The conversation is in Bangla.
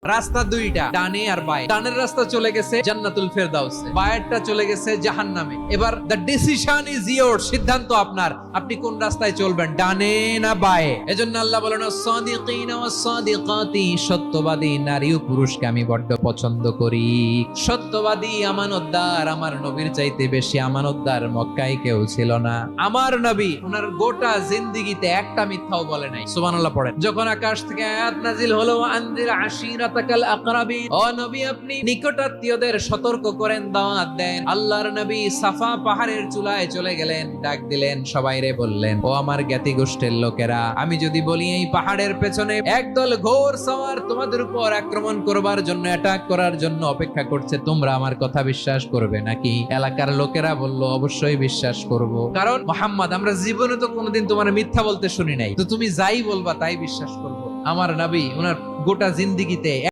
রাস্তা দুইটা, ডানে আর বায়ে। ডানের রাস্তা চলে গেছে জান্নাতুল ফেরদাউসে, বায়েরটা চলে গেছে জাহান্নামে। এবার দ্য ডিসিশন ইজ ইয়োর, সিদ্ধান্ত আপনার, আপনি কোন রাস্তায় চলবেন, ডানে না বায়ে। এজন্য আল্লাহ বলেন সাদিকিনা ওয়াস সাদিকাতি, সত্যবাদী নারী ও পুরুষকে আমি বড্ড পছন্দ করি। সত্যবাদী আমানতদার, আমার নবীর চাইতে বেশি আমানতদার মক্কায় কেউ ছিল না। আমার নবী ওনার গোটা জিন্দেগিতে একটা মিথ্যাও বলে নাই। সুবহানাল্লাহ পড়েন। যখন আকাশ থেকে আয়াত নাজিল হলো আনজির আশিরাতাকাল আকরাবিন, ও নবী আপনি নিকটাত্মীয়দের সতর্ক করেন, দাওয়াত দেন। আল্লাহর নবী সাফা পাহাড়ের চূড়ায় চলে গেলেন, ডাক দিলেন, সবাইরে বললেন, ও আমার জ্ঞাতি গোষ্ঠীর লোকেরা, আমি যদি বলি এই পাহাড়ের পেছনে একদল ঘোর সওয়ার তোমাদের উপর আক্রমণ করবার জন্য, অ্যাটাক করার জন্য অপেক্ষা করছে, তোমরা আমার কথা বিশ্বাস করবে নাকি? এলাকার লোকেরা বলল, অবশ্যই বিশ্বাস করব, কারণ মুহাম্মদ আমরা জীবনে তো কোনোদিন তোমার মিথ্যা বলতে শুনি নাই, তো তুমি যাই বলবা তাই বিশ্বাস করব। আমার নবী ওনার গোটা জিন্দেগিতে